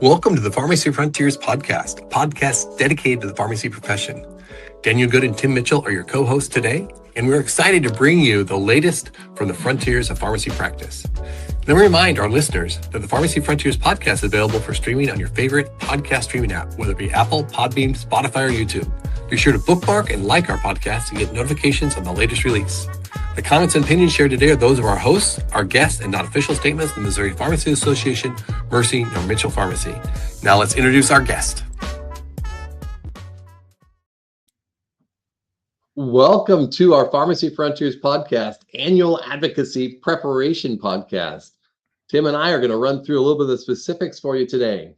Welcome to the Pharmacy Frontiers podcast, a podcast dedicated to the pharmacy profession. Daniel Good and Tim Mitchell are your co-hosts today, and we're excited to bring you the latest from the frontiers of pharmacy practice. Let me remind our listeners that the Pharmacy Frontiers podcast is available for streaming on your favorite podcast streaming app, whether it be Apple, Podbean, Spotify, or YouTube. Be sure to bookmark and like our podcast to get notifications on the latest release. The comments and opinions shared today are those of our hosts, our guests, and not official statements of the Missouri Pharmacy Association, Mercy, nor Mitchell Pharmacy. Now let's introduce our guest. Welcome to our Pharmacy Frontiers podcast, annual advocacy preparation podcast. Tim and I are going to run through a little bit of the specifics for you today.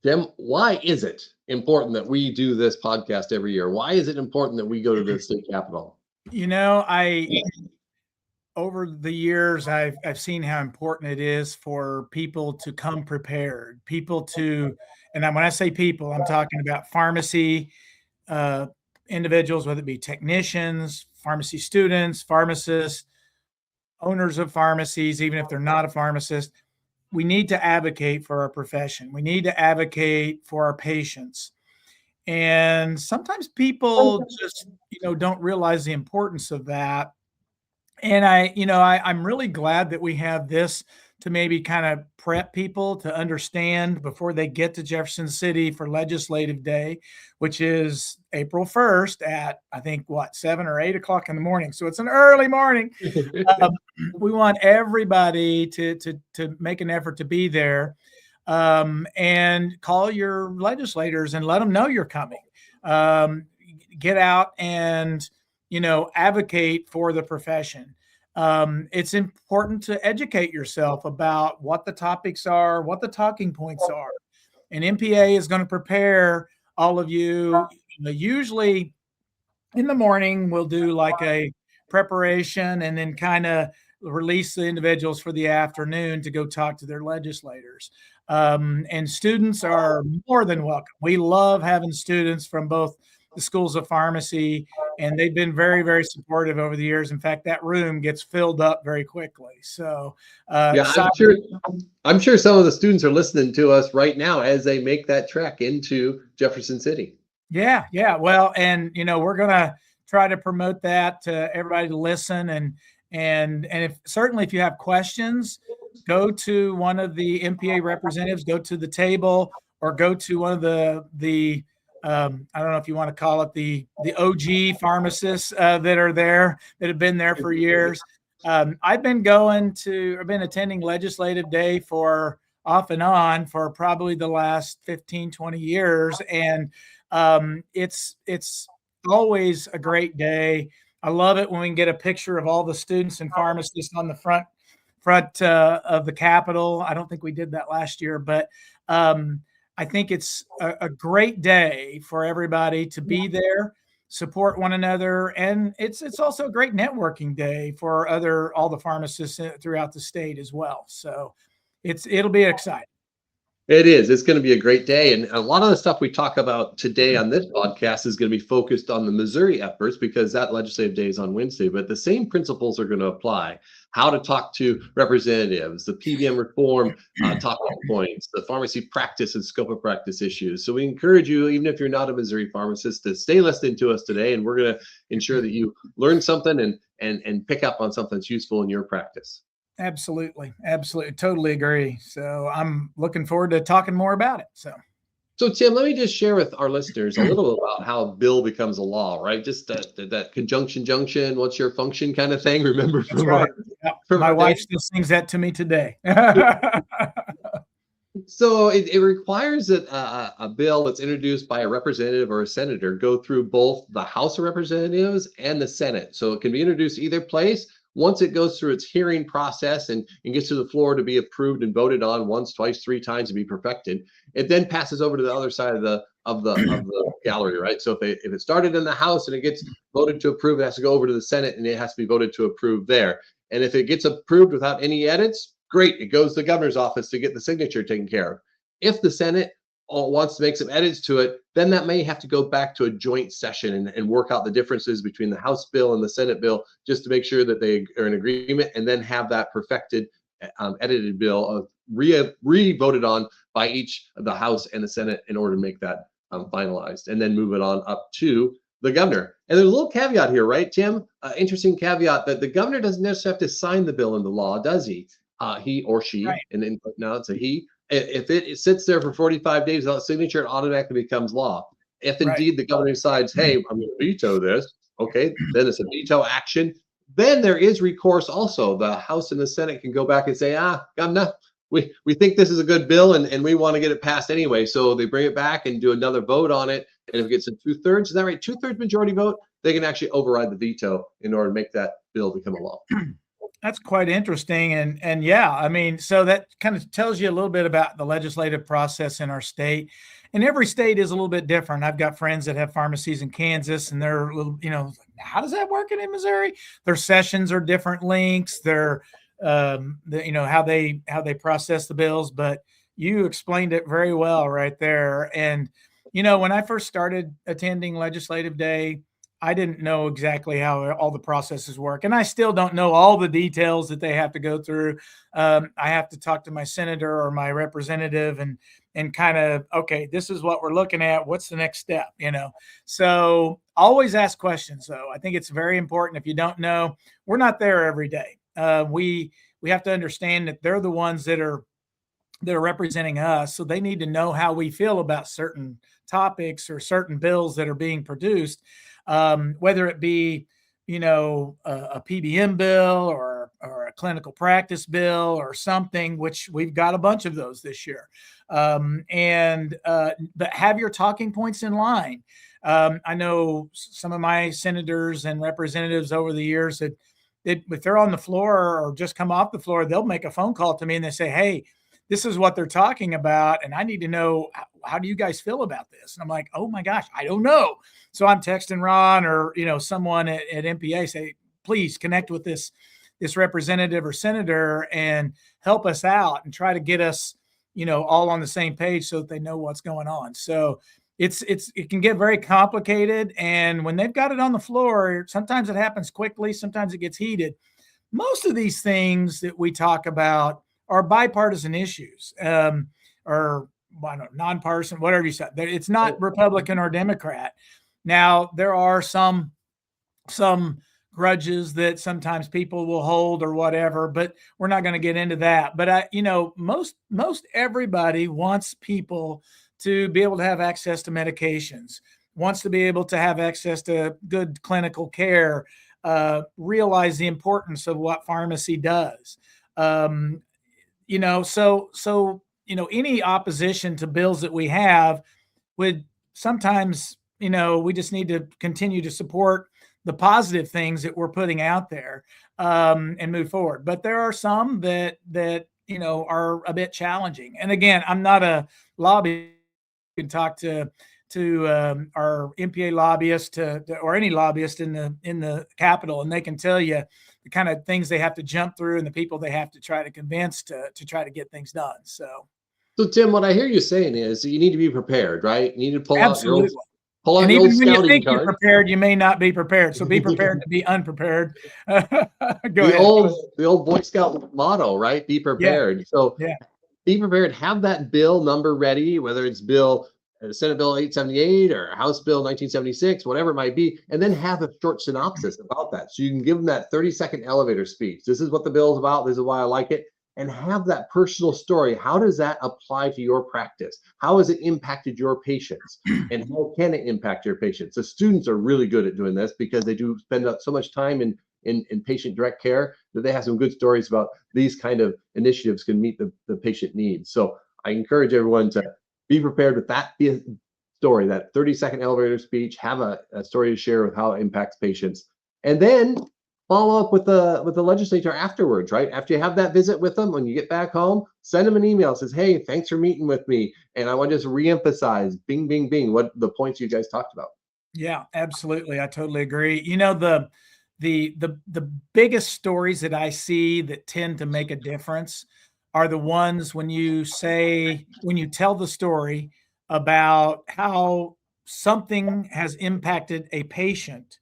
Tim, why is it important that we do this podcast every year? Why is it important that we go to the state capitol? You know, over the years, I've seen how important it is for people to come prepared, and when I say people, I'm talking about pharmacy individuals, whether it be technicians, pharmacy students, pharmacists, owners of pharmacies, even if they're not a pharmacist. We need to advocate for our profession. We need to advocate for our patients. And sometimes people just, don't realize the importance of that. And I'm really glad that we have this to maybe kind of prep people to understand before they get to Jefferson City for Legislative Day, which is April 1st at, I think, 7 or 8 o'clock in the morning. So it's an early morning. We want everybody to make an effort to be there, and call your legislators and let them know you're coming. Get out and, advocate for the profession. It's important to educate yourself about what the topics are, what the talking points are. And MPA is going to prepare all of you. Usually in the morning, we'll do like a preparation and then kind of release the individuals for the afternoon to go talk to their legislators. And students are more than welcome. We love having students from both the schools of pharmacy, and they've been very, very supportive over the years. In fact, that room gets filled up very quickly. So, I'm sure some of the students are listening to us right now as they make that trek into Jefferson City. Yeah. Well, and we're gonna try to promote that to everybody to listen, and if you have questions, go to one of the MPA representatives, go to the table, or go to one of the I don't know if you want to call it the OG pharmacists that are there, that have been there for years. I've been attending Legislative Day for off and on for probably the last 15, 20 years. And it's always a great day. I love it when we can get a picture of all the students and pharmacists on the front of the Capitol. I don't think we did that last year, but I think it's a great day for everybody to be there, support one another, and it's also a great networking day for all the pharmacists throughout the state as well. So it'll be exciting. It is. It's going to be a great day. And a lot of the stuff we talk about today on this podcast is going to be focused on the Missouri efforts, because that Legislative Day is on Wednesday. But the same principles are going to apply. How to talk to representatives, the PBM reform talking points, the pharmacy practice and scope of practice issues. So we encourage you, even if you're not a Missouri pharmacist, to stay listening to us today. And we're going to ensure that you learn something and pick up on something that's useful in your practice. Absolutely. Totally agree. So I'm looking forward to talking more about it. So Tim, let me just share with our listeners a little about how bill becomes a law, right? Just that conjunction junction, what's your function kind of thing. Remember from right. My wife still sings that to me today. So it requires that a bill that's introduced by a representative or a senator go through both the House of Representatives and the Senate. So it can be introduced either place. Once it goes through its hearing process and gets to the floor to be approved and voted on once, twice, 3 times to be perfected, it then passes over to the other side of the gallery, right? So if it started in the House and it gets voted to approve, it has to go over to the Senate and it has to be voted to approve there. And if it gets approved without any edits, great, it goes to the governor's office to get the signature taken care of. If the Senate wants to make some edits to it, then that may have to go back to a joint session and work out the differences between the House bill and the Senate bill, just to make sure that they are in agreement, and then have that perfected edited bill re-voted on by each of the House and the Senate in order to make that finalized, and then move it on up to the governor. And there's a little caveat here, right, Tim? Interesting caveat that the governor doesn't necessarily have to sign the bill into law, does he? He or she, Right. and now it's a he. If it sits there for 45 days without signature, it automatically becomes law. If indeed the governor decides, hey, I'm going to veto this, okay, then it's a veto action. Then there is recourse also. The House and the Senate can go back and say, governor, we think this is a good bill and we want to get it passed anyway. So they bring it back and do another vote on it. And if it gets a 2/3, is that right? 2/3 majority vote, they can actually override the veto in order to make that bill become a law. That's quite interesting. And yeah, I mean, so that kind of tells you a little bit about the legislative process in our state. And every state is a little bit different. I've got friends that have pharmacies in Kansas, and they're a little, how does that work in Missouri? Their sessions are different lengths. They're, how they process the bills. But you explained it very well right there. And, when I first started attending Legislative Day, I didn't know exactly how all the processes work. And I still don't know all the details that they have to go through. I have to talk to my senator or my representative and kind of, okay, this is what we're looking at. What's the next step? So always ask questions, though. I think it's very important. If you don't know, we're not there every day. We have to understand that they're the ones that are representing us. So they need to know how we feel about certain topics or certain bills that are being produced. Whether it be, a PBM bill or a clinical practice bill or something, which we've got a bunch of those this year. But have your talking points in line. I know some of my senators and representatives over the years that if they're on the floor or just come off the floor, they'll make a phone call to me and they say, hey, this is what they're talking about, and I need to know, how do you guys feel about this? And I'm like, oh my gosh, I don't know. So I'm texting Ron or someone at MPA, say, please connect with this representative or senator and help us out and try to get us all on the same page so that they know what's going on. So it can get very complicated, and when they've got it on the floor, sometimes it happens quickly, sometimes it gets heated. Most of these things that we talk about are bipartisan issues, or nonpartisan, whatever you said. It's not Republican or Democrat. Now, there are some grudges that sometimes people will hold or whatever, but we're not going to get into that. But most everybody wants people to be able to have access to medications, wants to be able to have access to good clinical care, realize the importance of what pharmacy does. Any opposition to bills that we have would sometimes, we just need to continue to support the positive things that we're putting out there, and move forward. But there are some that are a bit challenging. And again, I'm not a lobbyist. You can talk to our MPA lobbyist or any lobbyist in the Capitol, and they can tell you the kind of things they have to jump through and the people they have to try to convince to try to get things done. So Tim, what I hear you saying is that you need to be prepared, right? You need to pull absolutely. out And your even old when you scouting think card. you're prepared, you may not be prepared. So be prepared to be unprepared. Go the ahead. the old Boy Scout motto, right? Be prepared. Yeah. So be prepared. Have that bill number ready, whether it's Senate Bill 878 or House Bill 1976, whatever it might be, and then have a short synopsis about that. So you can give them that 30-second elevator speech. This is what the bill is about. This is why I like it. And have that personal story. How does that apply to your practice? How has it impacted your patients? And how can it impact your patients? The students are really good at doing this because they do spend so much time in patient direct care that they have some good stories about these kind of initiatives can meet the patient needs. So I encourage everyone to be prepared with that story, that 30-second elevator speech, have a story to share with how it impacts patients. And then follow up with the legislature afterwards, right? After you have that visit with them, when you get back home, send them an email that says, hey, thanks for meeting with me. And I want to just reemphasize, bing, bing, bing, what the points you guys talked about. Yeah, absolutely. I totally agree. The biggest stories that I see that tend to make a difference are the ones when you tell the story about how something has impacted a patient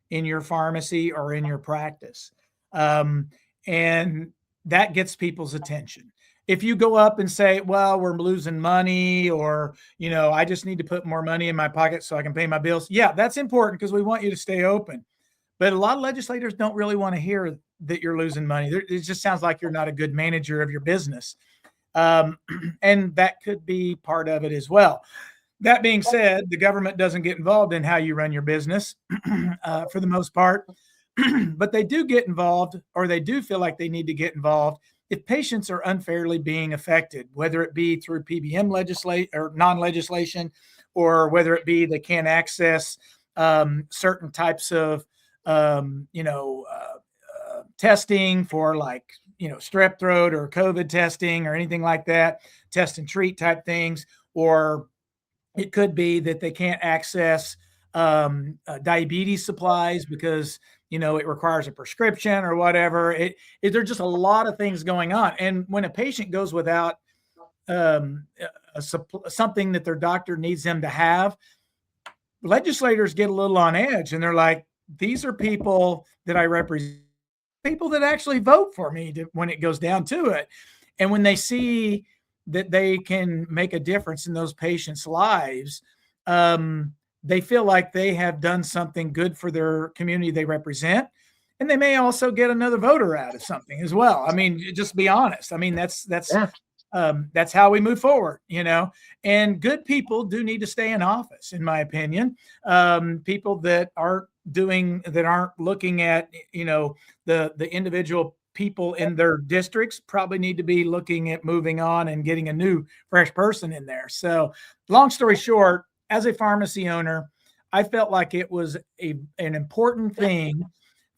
in your pharmacy or in your practice. And that gets people's attention. If you go up and say, well, we're losing money, or, I just need to put more money in my pocket so I can pay my bills. Yeah, that's important because we want you to stay open. But a lot of legislators don't really want to hear that you're losing money. It just sounds like you're not a good manager of your business. And that could be part of it as well. That being said, the government doesn't get involved in how you run your business for the most part, but they do get involved, or they do feel like they need to get involved if patients are unfairly being affected, whether it be through PBM non-legislation, or whether it be they can't access certain types of testing for, like, strep throat or COVID testing or anything like that, test and treat type things. Or it could be that they can't access diabetes supplies because, it requires a prescription or whatever. There's just a lot of things going on. And when a patient goes without something that their doctor needs them to have, legislators get a little on edge, and they're like, these are people that I represent, people that actually vote for me when it goes down to it. And when they see that they can make a difference in those patients' lives, they feel like they have done something good for their community they represent. And they may also get another voter out of something as well. I mean, just be honest. I mean, that's how we move forward, and good people do need to stay in office, in my opinion. People that aren't looking at, the individual people in their districts probably need to be looking at moving on and getting a new fresh person in there. So long story short, as a pharmacy owner, I felt like it was an important thing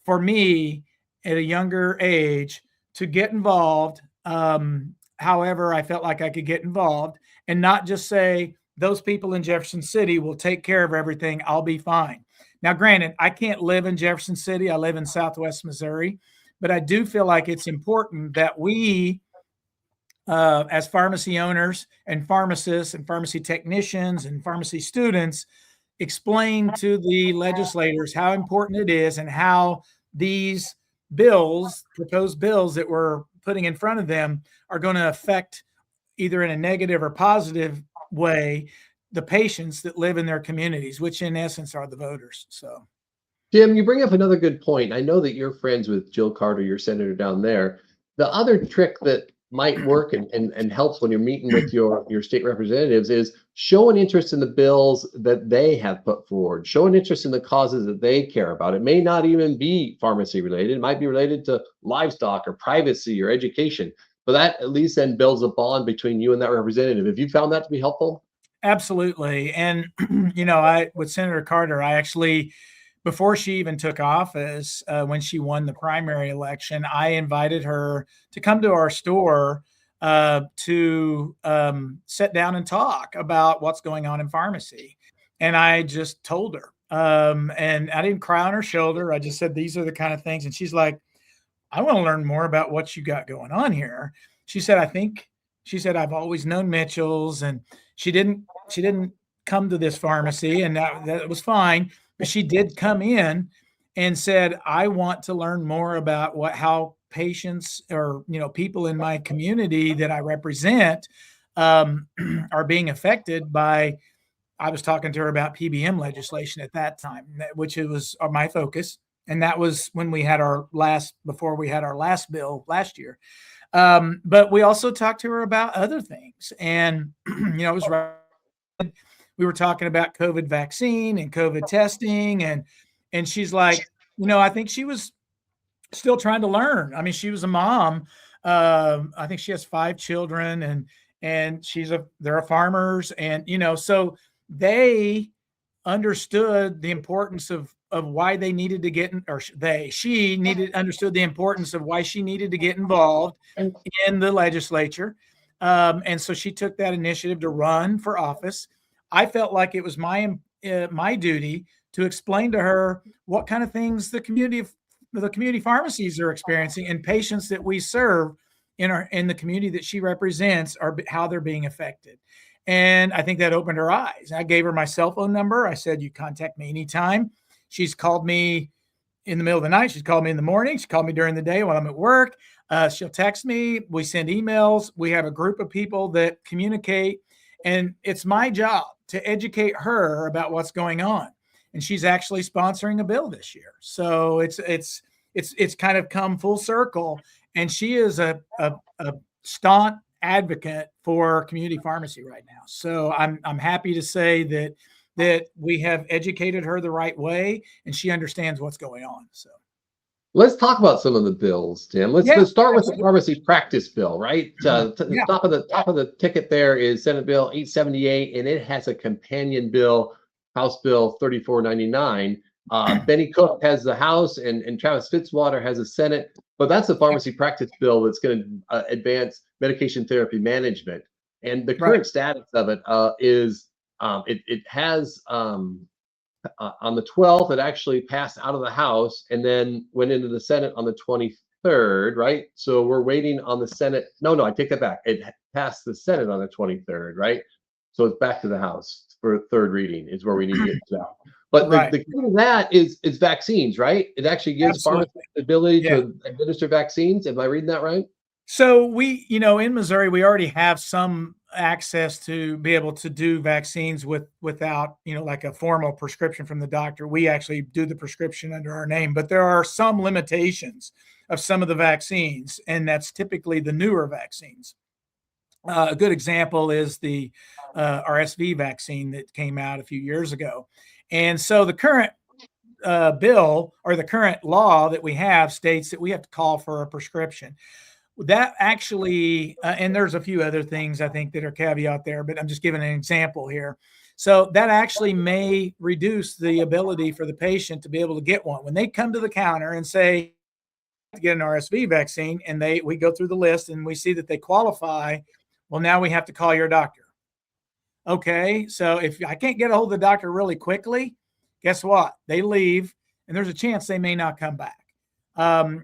for me at a younger age to get involved. However, I felt like I could get involved and not just say, those people in Jefferson City will take care of everything, I'll be fine. Now, granted, I can't live in Jefferson City. I live in Southwest Missouri, but I do feel like it's important that we, as pharmacy owners and pharmacists and pharmacy technicians and pharmacy students, explain to the legislators how important it is and how these proposed bills that we're putting in front of them, are going to affect, either in a negative or positive way, the patients that live in their communities, which in essence are the voters. So, Jim, you bring up another good point. I know that you're friends with Jill Carter, your senator down there. The other trick that might work and helps when you're meeting with your state representatives is show an interest in the bills that they have put forward, show an interest in the causes that they care about. It may not even be pharmacy related. It might be related to livestock or privacy or education, but that at least then builds a bond between you and that representative. Have you found that to be helpful? Absolutely. And, with Senator Carter, I actually, before she even took office, when she won the primary election, I invited her to come to our store to sit down and talk about what's going on in pharmacy. And I just told her, and I didn't cry on her shoulder. I just said, these are the kind of things. And she's like, I want to learn more about what you got going on here. She said, I've always known Mitchell's, and she didn't come to this pharmacy, and that was fine. But she did come in and said, I want to learn more about how patients, or, people in my community that I represent, are being affected by. I was talking to her about PBM legislation at that time, which it was my focus. And that was when before we had our last bill last year. But we also talked to her about other things. And, it was right. We were talking about COVID vaccine and COVID testing. And she's like, I think she was still trying to learn. I mean, she was a mom. I think she has 5 children, and they're farmers. And, so they understood the importance of why they needed to get in, or understood the importance of why she needed to get involved in the legislature. And so she took that initiative to run for office. I felt like it was my duty to explain to her what kind of things the community pharmacies are experiencing, and patients that we serve in the community that she represents how they're being affected. And I think that opened her eyes. I gave her my cell phone number. I said, you contact me anytime. She's called me in the middle of the night. She's called me in the morning. She called me during the day while I'm at work. She'll text me. We send emails. We have a group of people that communicate, and it's my job to educate her about what's going on. And she's actually sponsoring a bill this year, so it's kind of come full circle. And she is a staunch advocate for community pharmacy right now. So I'm happy to say that we have educated her the right way, and she understands what's going on. So let's talk about some of the bills, Tim. Let's start with the pharmacy practice bill, right? The top of the ticket there is Senate Bill 878, and it has a companion bill, House Bill 3499. Benny Cook has the House, and Travis Fitzwater has the Senate. But that's the pharmacy practice bill that's going to advance medication therapy management. And the current status of it is it has on the 12th, it actually passed out of the House and then went into the Senate on the 23rd, right? So we're waiting on the Senate. No, I take that back. It passed the Senate on the 23rd, right? So it's back to the House for third reading is where we need to get to that. But the key to that is vaccines, right? It actually gives pharmacists the ability to administer vaccines. Am I reading that right? So we, in Missouri, we already have some access to be able to do vaccines without, like a formal prescription from the doctor. We actually do the prescription under our name, but there are some limitations of some of the vaccines, and that's typically the newer vaccines. A good example is the RSV vaccine that came out a few years ago. And so the current bill or the current law that we have states that we have to call for a prescription. That actually, and there's a few other things I think that are caveat there, but I'm just giving an example here. So that actually may reduce the ability for the patient to be able to get one. When they come to the counter and say, to get an RSV vaccine, and we go through the list and we see that they qualify, well, now we have to call your doctor. Okay, so if I can't get a hold of the doctor really quickly, guess what? They leave, and there's a chance they may not come back.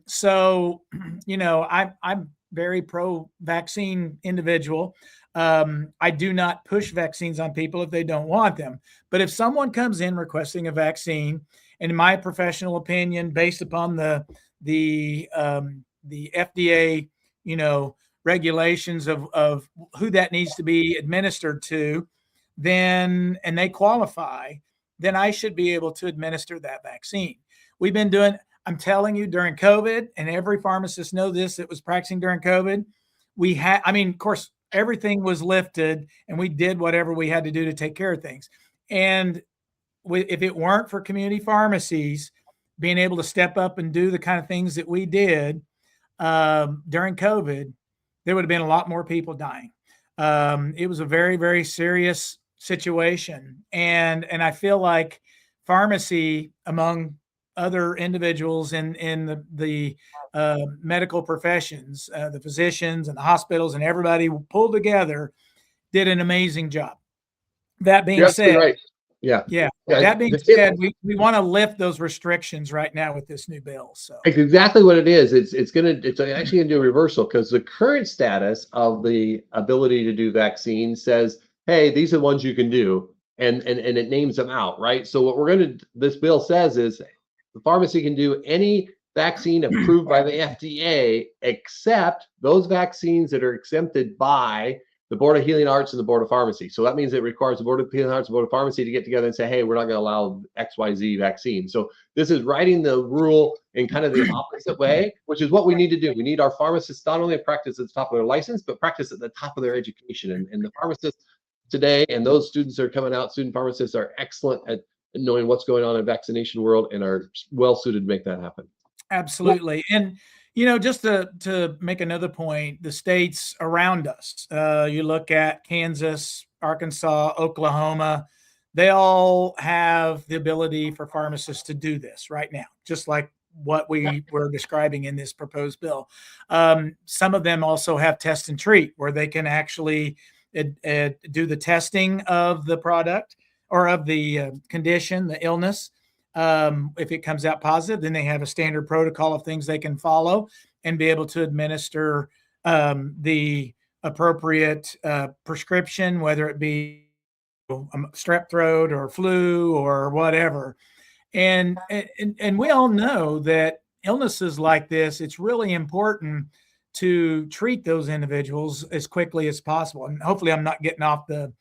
So, I'm very pro-vaccine individual. I do not push vaccines on people if they don't want them. But if someone comes in requesting a vaccine, and in my professional opinion, based upon the FDA, regulations of who that needs to be administered to, and they qualify, then I should be able to administer that vaccine. We've been doing, I'm telling you, during COVID, and every pharmacist knows this that was practicing during COVID, of course, everything was lifted and we did whatever we had to do to take care of things. And if it weren't for community pharmacies being able to step up and do the kind of things that we did during COVID, there would have been a lot more people dying. It was a very, very serious situation. And I feel like pharmacy, among other individuals in the medical professions, the physicians and the hospitals and everybody pulled together, did an amazing job. That being said, right. That being said, we want to lift those restrictions right now with this new bill. So it's exactly what it is. It's actually gonna do a reversal, because the current status of the ability to do vaccines says, hey, these are the ones you can do, and it names them out, right? So what this bill says is the pharmacy can do any vaccine approved by the FDA, except those vaccines that are exempted by the Board of Healing Arts and the Board of Pharmacy. So that means it requires the Board of Healing Arts and the Board of Pharmacy to get together and say, hey, we're not going to allow XYZ vaccine. So this is writing the rule in kind of the opposite way, which is what we need to do. We need our pharmacists not only to practice at the top of their license, but practice at the top of their education. And the pharmacists today, and those students that are coming out, student pharmacists, are excellent at knowing what's going on in the vaccination world and are well suited to make that happen. Absolutely. And just to make another point, the states around us, you look at Kansas, Arkansas, Oklahoma, they all have the ability for pharmacists to do this right now, just like what we were describing in this proposed bill. Some of them also have test and treat, where they can actually do the testing of the product or of the condition, the illness. If it comes out positive, then they have a standard protocol of things they can follow and be able to administer the appropriate prescription, whether it be strep throat or flu or whatever. And we all know that illnesses like this, it's really important to treat those individuals as quickly as possible. And hopefully I'm not getting off the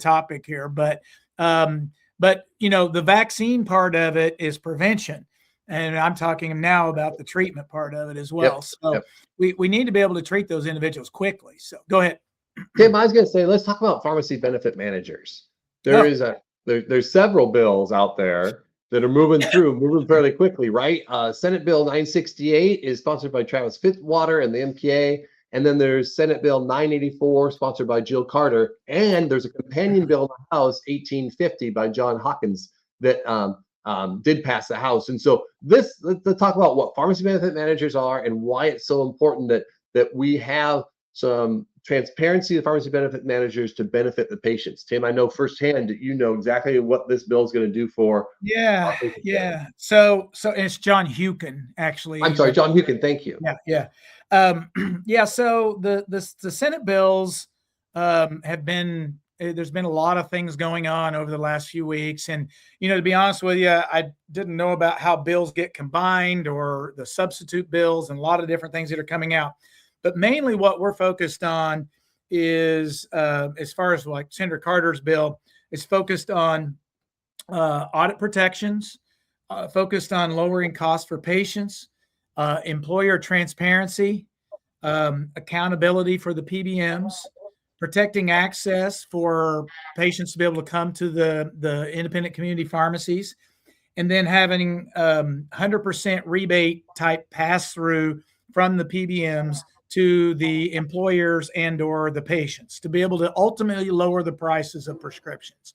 topic here, but the vaccine part of it is prevention. And I'm talking now about the treatment part of it as well. Yep, So yep. we need to be able to treat those individuals quickly. So go ahead. Tim, I was going to say, let's talk about pharmacy benefit managers. There's several bills out there that are moving fairly quickly, right? Senate Bill 968 is sponsored by Travis Fitzwater and the MPA. And then there's Senate Bill 984, sponsored by Jill Carter. And there's a companion bill in the House, 1850, by John Hawkins, that did pass the House. And so let's talk about what pharmacy benefit managers are and why it's so important that we have some transparency of pharmacy benefit managers to benefit the patients. Tim, I know firsthand that you know exactly what this bill is going to do for. Yeah. So it's John Hewkin, actually. I'm sorry, John Hewkin. Thank you. Yeah. So the Senate bills have been, there's been a lot of things going on over the last few weeks. And, to be honest with you, I didn't know about how bills get combined or the substitute bills and a lot of different things that are coming out. But mainly what we're focused on is, as far as like Senator Carter's bill, is focused on audit protections, focused on lowering costs for patients, employer transparency, accountability for the PBMs, protecting access for patients to be able to come to the independent community pharmacies, and then having 100% rebate type pass through from the PBMs to the employers and or the patients to be able to ultimately lower the prices of prescriptions.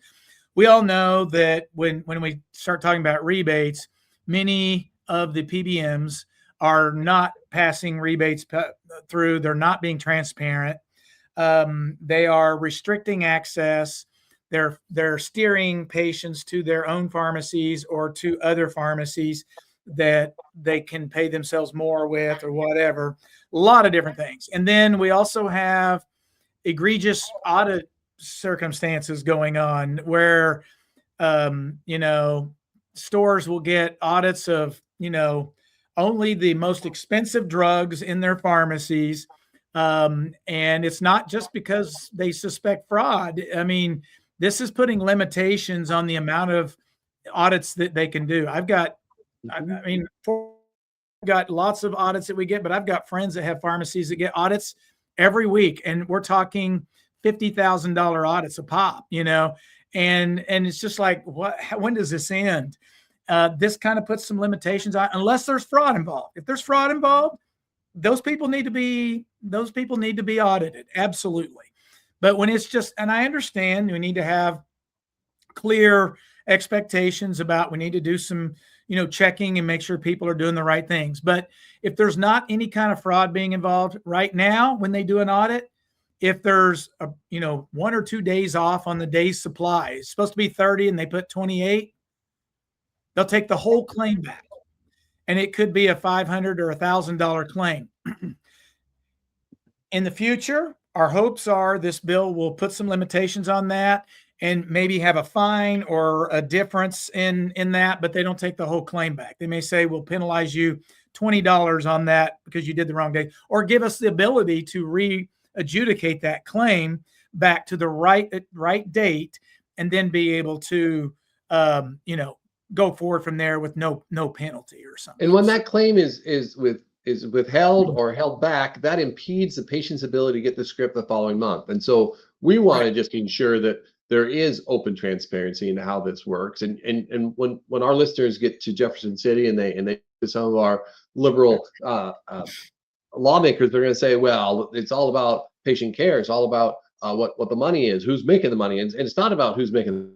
We all know that when we start talking about rebates, many of the PBMs are not passing rebates through. They're not being transparent. They are restricting access. They're steering patients to their own pharmacies or to other pharmacies that they can pay themselves more with or whatever. A lot of different things. And then we also have egregious audit circumstances going on where, stores will get audits of, only the most expensive drugs in their pharmacies. And it's not just because they suspect fraud. I mean, this is putting limitations on the amount of audits that they can do. I've got lots of audits that we get, but I've got friends that have pharmacies that get audits every week. And we're talking $50,000 audits a pop, and it's just like, when does this end? This kind of puts some limitations on, unless there's fraud involved. If there's fraud involved, those people need to be audited. Absolutely. But when it's just, and I understand we need to have clear expectations about, we need to do some, checking and make sure people are doing the right things. But if there's not any kind of fraud being involved right now, when they do an audit, if there's 1 or 2 days off on the day's supply, it's supposed to be 30 and they put 28, they'll take the whole claim back. And it could be a $500 or $1,000 claim. In the future, our hopes are this bill will put some limitations on that and maybe have a fine or a difference in that, but they don't take the whole claim back. They may say, we'll penalize you $20 on that because you did the wrong day, or give us the ability to re-adjudicate that claim back to the right date, and then be able to, go forward from there with no penalty or something. And when that claim is withheld or held back, that impedes the patient's ability to get the script the following month. And so we want to just ensure that there is open transparency into how this works. And when our listeners get to Jefferson City and they some of our liberal lawmakers, they're going to say, well, it's all about patient care. It's all about what the money is, who's making the money. And it's not about who's making.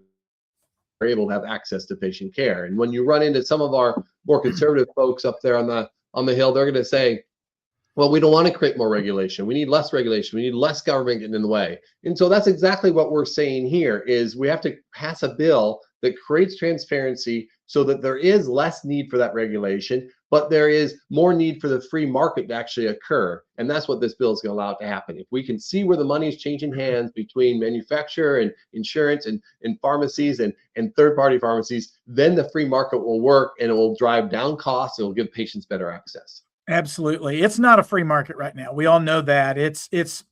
Are able to have access to patient care. And when you run into some of our more conservative folks up there on the Hill, they're going to say, well, we don't want to create more regulation. We need less regulation. We need less government getting in the way. And so that's exactly what we're saying here is we have to pass a bill that creates transparency so that there is less need for that regulation, but there is more need for the free market to actually occur. And that's what this bill is going to allow it to happen. If we can see where the money is changing hands between manufacturer and insurance and pharmacies and third-party pharmacies, then the free market will work and it will drive down costs. It will give patients better access. Absolutely. It's not a free market right now. We all know that. It's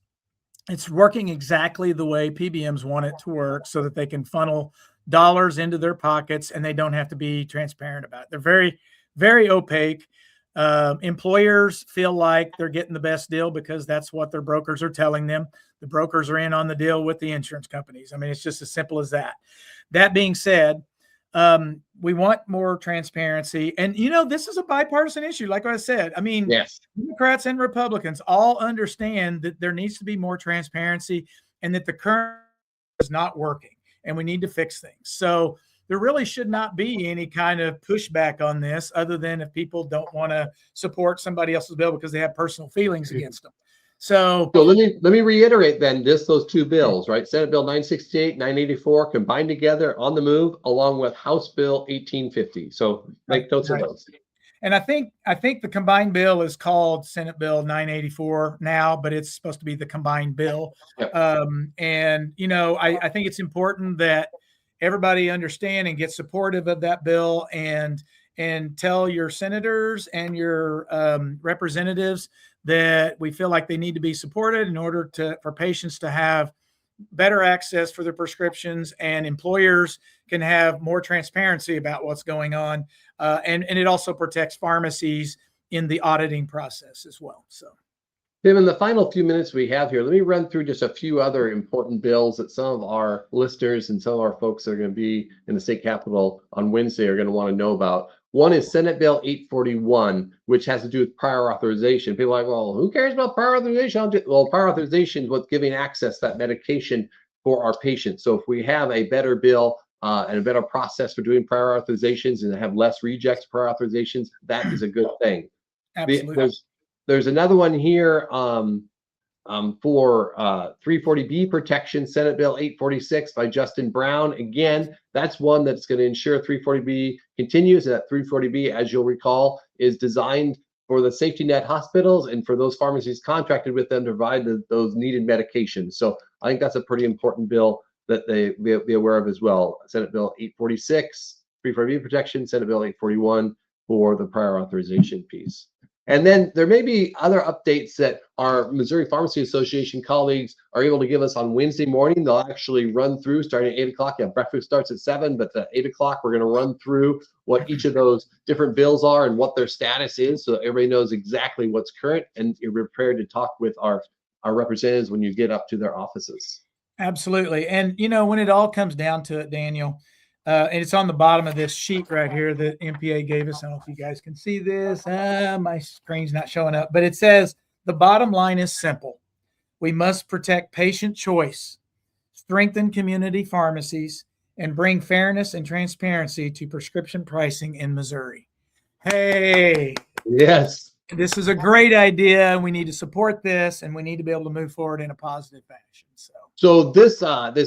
working exactly the way PBMs want it to work so that they can funnel dollars into their pockets and they don't have to be transparent about it. They're very, very opaque. Employers feel like they're getting the best deal because that's what their brokers are telling them. The brokers are in on the deal with the insurance companies. I mean, it's just as simple as that. That being said, we want more transparency. And, this is a bipartisan issue. Like I said, I mean, Yes. Democrats and Republicans all understand that there needs to be more transparency and that the current is not working and we need to fix things. So there really should not be any kind of pushback on this other than if people don't want to support somebody else's bill because they have personal feelings against them. So let me reiterate then just those two bills, right? Senate Bill 968, 984 combined together on the move, along with House Bill 1850. So make notes of those. And I think the combined bill is called Senate Bill 984 now, but it's supposed to be the combined bill. Yep. I think it's important that everybody understand and get supportive of that bill and tell your senators and your representatives that we feel like they need to be supported in order for patients to have better access for their prescriptions and employers can have more transparency about what's going on. And it also protects pharmacies in the auditing process as well. So, Tim, in the final few minutes we have here, let me run through just a few other important bills that some of our listeners and some of our folks that are going to be in the state capitol on Wednesday are going to want to know about. One is Senate Bill 841, which has to do with prior authorization. People are like, well, who cares about prior authorization? Well, prior authorization is what's giving access to that medication for our patients. So if we have a better bill and a better process for doing prior authorizations and have less rejects prior authorizations, that is a good thing. absolutely. There's another one here for 340B protection, Senate Bill 846 by Justin Brown. Again, that's one that's going to ensure 340B continues. That 340B, as you'll recall, is designed for the safety net hospitals and for those pharmacies contracted with them to provide those needed medications. So I think that's a pretty important bill that they be aware of as well. Senate Bill 846, 340B protection, Senate Bill 841 for the prior authorization piece. And then there may be other updates that our Missouri Pharmacy Association colleagues are able to give us on Wednesday morning. They'll actually run through starting at 8 o'clock. Yeah, breakfast starts at 7, but at 8 o'clock, we're going to run through what each of those different bills are and what their status is so that everybody knows exactly what's current and you're prepared to talk with our representatives when you get up to their offices. Absolutely. And, when it all comes down to it, Daniel, and it's on the bottom of this sheet right here that MPA gave us. I don't know if you guys can see this. My screen's not showing up, but it says the bottom line is simple. We must protect patient choice, strengthen community pharmacies, and bring fairness and transparency to prescription pricing in Missouri. Hey. Yes. This is a great idea, and we need to support this, and we need to be able to move forward in a positive fashion. So this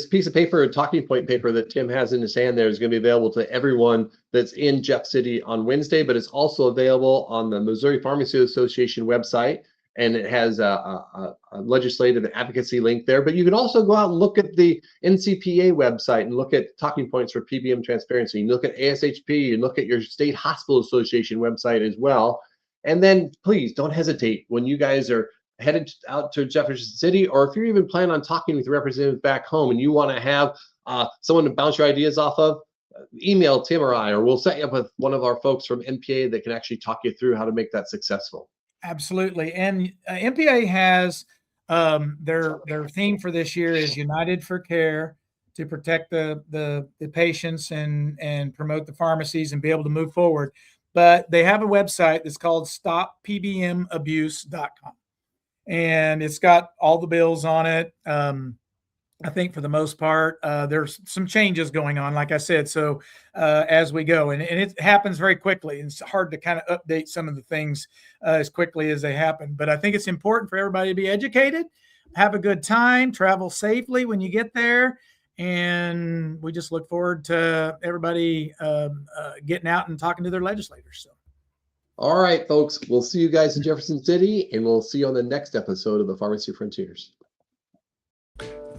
piece of paper, talking point paper that Tim has in his hand there is going to be available to everyone that's in Jeff City on Wednesday, but it's also available on the Missouri Pharmacy Association website, and it has a legislative advocacy link there. But you can also go out and look at the NCPA website and look at talking points for PBM transparency. You look at ASHP and look at your state hospital association website as well. And then please don't hesitate when you guys are headed out to Jefferson City, or if you're even planning on talking with representatives back home and you want to have someone to bounce your ideas off of, email Tim or I, or we'll set you up with one of our folks from MPA that can actually talk you through how to make that successful. Absolutely. And MPA has their theme for this year is United for Care, to protect the patients and promote the pharmacies and be able to move forward. But they have a website that's called stoppbmabuse.com. And it's got all the bills on it. I think for the most part, there's some changes going on, like I said. So as we go, and it happens very quickly. It's hard to kind of update some of the things as quickly as they happen. But I think it's important for everybody to be educated, have a good time, travel safely when you get there. And we just look forward to everybody getting out and talking to their legislators. So. All right, folks, we'll see you guys in Jefferson City, and we'll see you on the next episode of the Pharmacy Frontiers.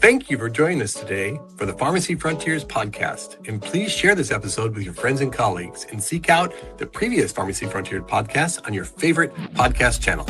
Thank you for joining us today for the Pharmacy Frontiers podcast. And please share this episode with your friends and colleagues and seek out the previous Pharmacy Frontiers podcasts on your favorite podcast channel.